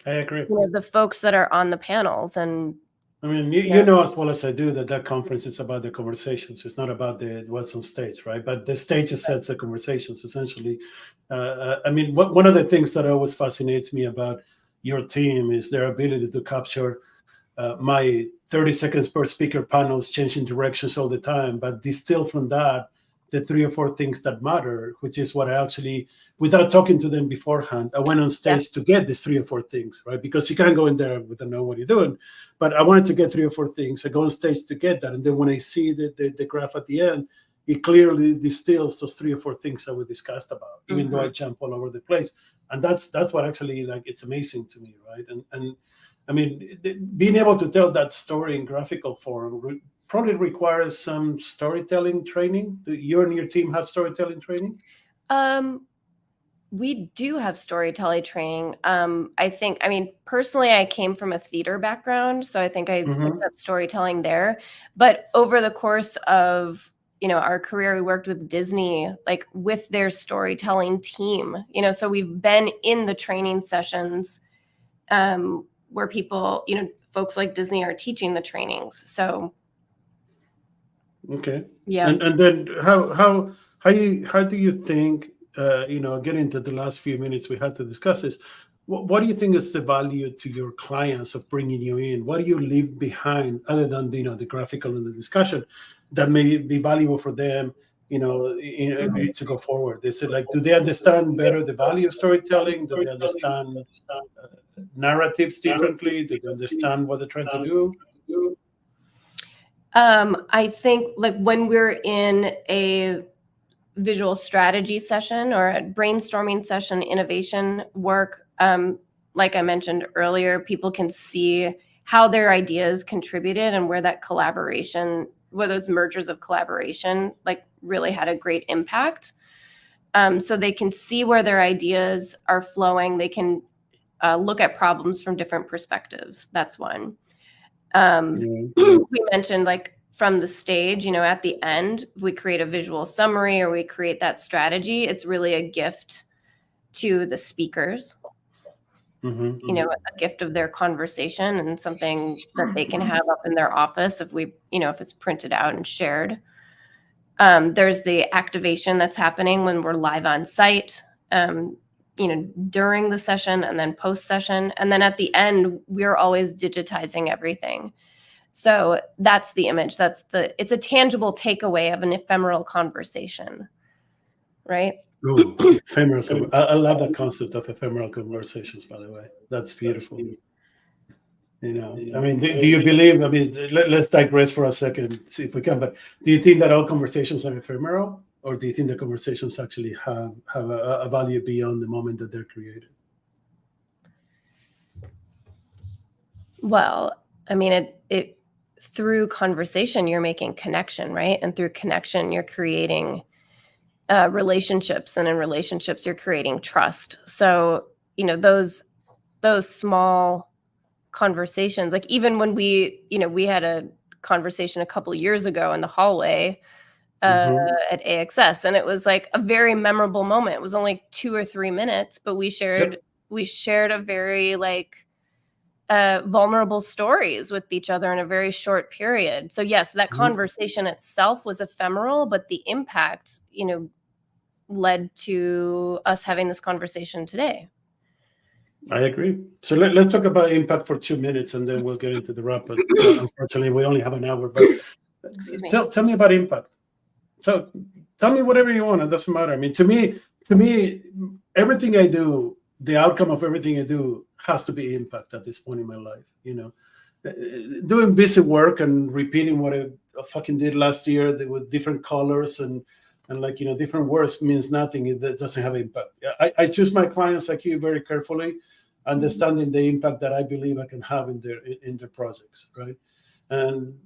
agree. The folks that are on the panels. And I mean, you know as well as I do that conference is about the conversations. It's not about what's on stage, right? But the stage sets the conversations, essentially. I mean, one of the things that always fascinates me about your team is their ability to capture my 30 seconds per speaker panels changing directions all the time, but distill from that the 3 or 4 things that matter, which is what I actually, without talking to them beforehand, I went on stage to get these 3 or 4 things, right? Because you can't go in there without knowing what you're doing. But I wanted to get 3 or 4 things. I go on stage to get that. And then when I see the graph at the end, it clearly distills those 3 or 4 things that we discussed about, even though I jump all over the place. And that's what actually, like, it's amazing to me, right? And I mean, being able to tell that story in graphical form probably requires some storytelling training. Do you and your team have storytelling training? We do have storytelling training. I mean, personally, I came from a theater background, so I think I picked up storytelling there. But over the course of, our career, we worked with Disney, like with their storytelling team, so we've been in the training sessions where people, folks like Disney are teaching the trainings. So. Okay. Yeah. And then how do you think, getting to the last few minutes we had to discuss this, what do you think is the value to your clients of bringing you in? What do you leave behind other than, the graphical and the discussion that may be valuable for them, to go forward? Is it like, do they understand better the value of storytelling? Do they understand narratives differently? Do they understand what they're trying to do? I think like when we're in a visual strategy session or a brainstorming session, innovation work, like I mentioned earlier, people can see how their ideas contributed and where that collaboration, where those mergers of collaboration, like really had a great impact. So they can see where their ideas are flowing. They can look at problems from different perspectives. That's one. We mentioned like from the stage, at the end, we create a visual summary or we create that strategy. It's really a gift to the speakers, Mm-hmm. you know, a gift of their conversation and something that they can have up in their office if we, you know, if it's printed out and shared. There's the activation that's happening when we're live on site, you know, during the session and then post session. And then at the end, we're always digitizing everything. So that's the image. It's a tangible takeaway of an ephemeral conversation, right? Ooh, ephemeral. I love that concept of ephemeral conversations, by the way. That's beautiful. You know, I mean, do you believe, I mean, let's digress for a second, see if we can, but do you think that all conversations are ephemeral, or do you think the conversations actually have a value beyond the moment that they're created? Well, I mean, it through conversation, you're making connection, right? And through connection, you're creating relationships, and in relationships, you're creating trust. So, you know, those small conversations, like even when we had a conversation a couple years ago in the hallway at AXS, and it was like a very memorable moment. It was only 2 or 3 minutes, but we shared a very like vulnerable stories with each other in a very short period. So yes, that conversation itself was ephemeral, but the impact, you know, led to us having this conversation today. I agree. So let's talk about impact for 2 minutes, and then we'll get into the wrap. But unfortunately, we only have an hour. But Excuse me. tell me about impact. So tell me whatever you want. It doesn't matter. I mean, to me, everything I do, the outcome of everything I do has to be impact at this point in my life. You know, doing busy work and repeating what I fucking did last year with different colors and like, you know, different words means nothing. It doesn't have impact. I choose my clients like you very carefully, understanding the impact that I believe I can have in their projects, right? And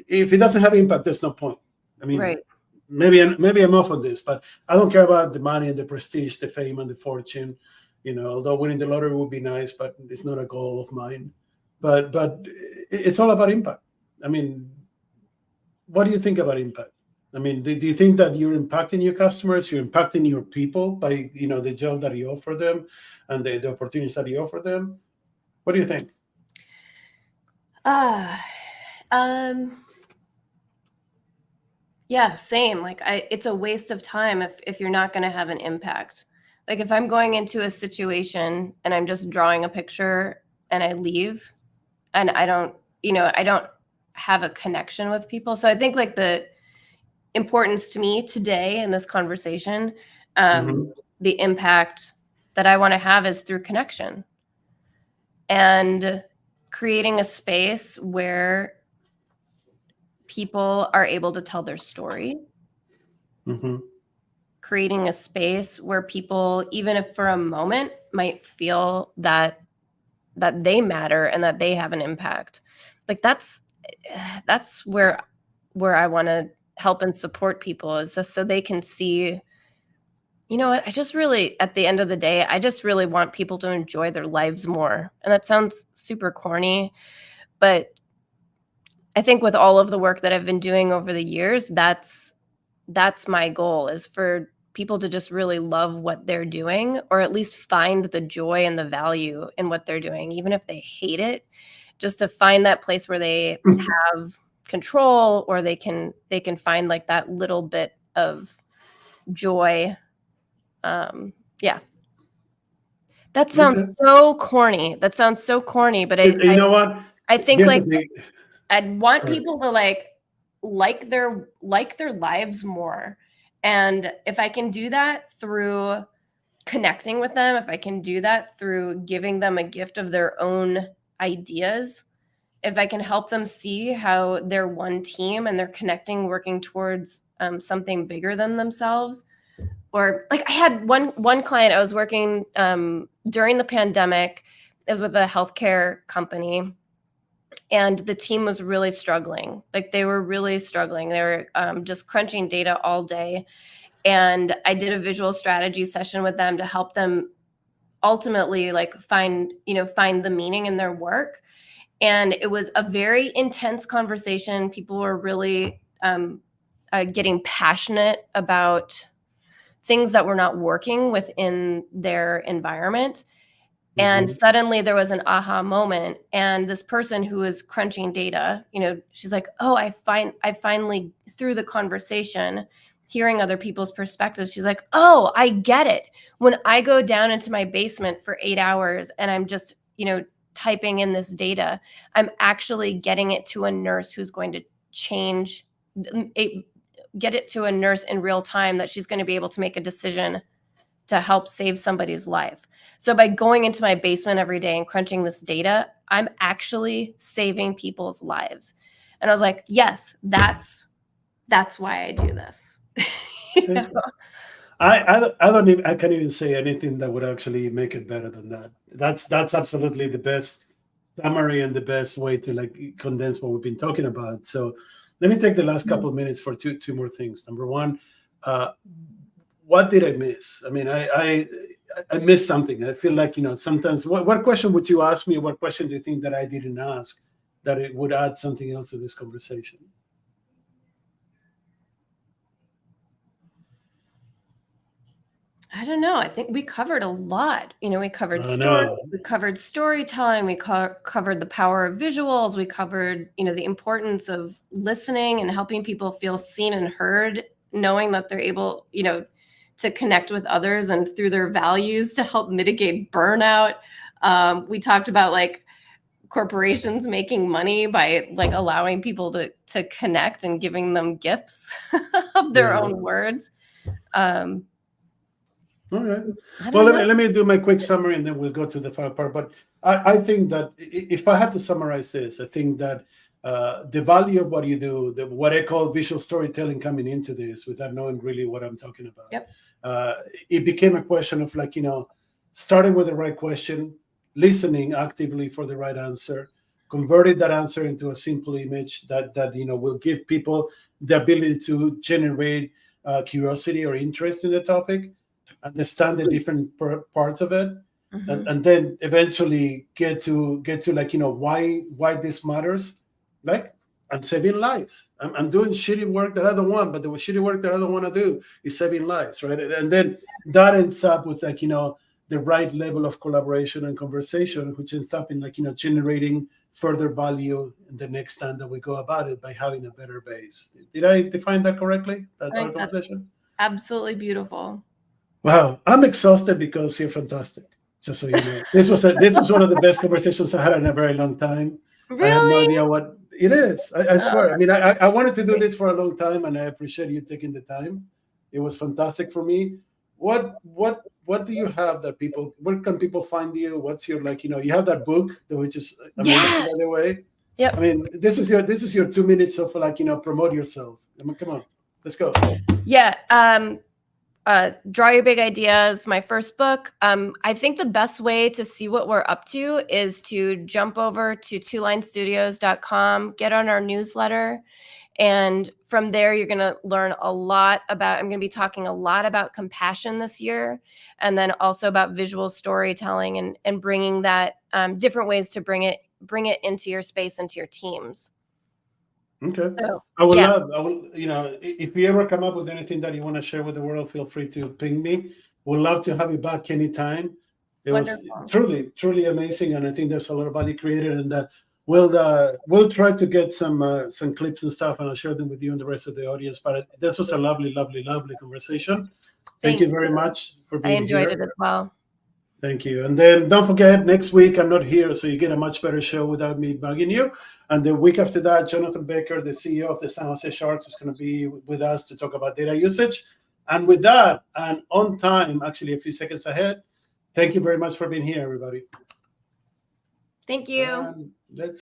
if it doesn't have impact, there's no point. I mean, Right. maybe I'm off on this, but I don't care about the money and the prestige, the fame and the fortune. You know, although winning the lottery would be nice, but it's not a goal of mine. But it's all about impact. I mean, what do you think about impact? I mean, do you think that you're impacting your customers, you're impacting your people by, you know, the job that you offer them and the opportunities that you offer them? What do you think? Yeah, same. Like it's a waste of time if you're not going to have an impact. Like if I'm going into a situation and I'm just drawing a picture and I leave and I don't have a connection with people. So I think like the importance to me today in this conversation, the impact that I want to have is through connection and creating a space where people are able to tell their story. Creating a space where people, even if for a moment, might feel that they matter and that they have an impact. Like that's where I want to help and support people, is just so they can see, you know what, I just really, at the end of the day, I just really want people to enjoy their lives more. And that sounds super corny, but I think with all of the work that I've been doing over the years, that's my goal, is for people to just really love what they're doing, or at least find the joy and the value in what they're doing, even if they hate it, just to find that place where they have control, or they can find like that little bit of joy. Yeah. That sounds so corny. But You know what? I think Here's like the thing. I'd want people to like their lives more. And if I can do that through connecting with them, if I can do that through giving them a gift of their own ideas, if I can help them see how they're one team and they're connecting, working towards something bigger than themselves. Or like I had one client I was working during the pandemic. It was with a healthcare company. And the team was really struggling. Like they were really struggling. They were just crunching data all day. And I did a visual strategy session with them to help them ultimately like find the meaning in their work. And it was a very intense conversation. People were really getting passionate about things that were not working within their environment. And suddenly there was an aha moment, and this person who was crunching data, she's like, oh, I finally, through the conversation, hearing other people's perspectives, she's like, oh, I get it. When I go down into my basement for 8 hours and I'm just, typing in this data, I'm actually getting it to a nurse who's going to get it to a nurse in real time that she's going to be able to make a decision to help save somebody's life. So by going into my basement every day and crunching this data, I'm actually saving people's lives. And I was like, yes, that's why I do this. I can't even say anything that would actually make it better than that. That's absolutely the best summary and the best way to like condense what we've been talking about. So let me take the last couple of minutes for two more things. Number one, what did I miss? I mean, I missed something. I feel like, sometimes what question would you ask me? What question do you think that I didn't ask that it would add something else to this conversation? I don't know. I think we covered a lot. We covered story, we covered storytelling, we covered the power of visuals, we covered, the importance of listening and helping people feel seen and heard, knowing that they're able, to connect with others and through their values to help mitigate burnout. We talked about like corporations making money by like allowing people to connect and giving them gifts of their own words. All right. Well, let me do my quick summary and then we'll go to the final part. But I think that if I had to summarize this, I think that the value of what you do, what I call visual storytelling coming into this without knowing really what I'm talking about, it became a question of like, starting with the right question, listening actively for the right answer, converted that answer into a simple image that will give people the ability to generate curiosity or interest in the topic, understand the different parts of it, and then eventually get to like, why this matters. Like, I'm saving lives. I'm doing shitty work that I don't want, but the shitty work that I don't want to do is saving lives, right? And then that ends up with like, the right level of collaboration and conversation, which ends up in like, generating further value in the next time that we go about it by having a better base. Did I define that correctly? That conversation? Absolutely beautiful. Wow, I'm exhausted because you're fantastic. Just so you know, this was one of the best conversations I had in a very long time. Really? I have no idea what it is. I swear. I mean, I wanted to do this for a long time, and I appreciate you taking the time. It was fantastic for me. What do you have that people? Where can people find you? What's your like? You have that book, which is amazing, by the way. Yep. I mean, this is your 2 minutes of like promote yourself. I mean, come on, let's go. Yeah. Draw Your Big Ideas, my first book. I think the best way to see what we're up to is to jump over to TwoLineStudios.com, get on our newsletter. And from there, you're going to learn a lot about, I'm going to be talking a lot about compassion this year, and then also about visual storytelling and bringing that, different ways to bring it into your space, into your teams. Okay. So, I will, if you ever come up with anything that you want to share with the world, feel free to ping me. We'd love to have you back anytime. It Wonderful. Was truly, truly amazing. And I think there's a lot of value created. And we'll try to get some clips and stuff, and I'll share them with you and the rest of the audience. But this was a lovely, lovely, lovely conversation. Thank you very much for being here. I enjoyed it as well. Thank you. And then don't forget, next week I'm not here, so you get a much better show without me bugging you. And the week after that, Jonathan Baker, the CEO of the San Jose Sharks, is going to be with us to talk about data usage. And with that, and on time, actually a few seconds ahead, thank you very much for being here, everybody. Thank you. Let's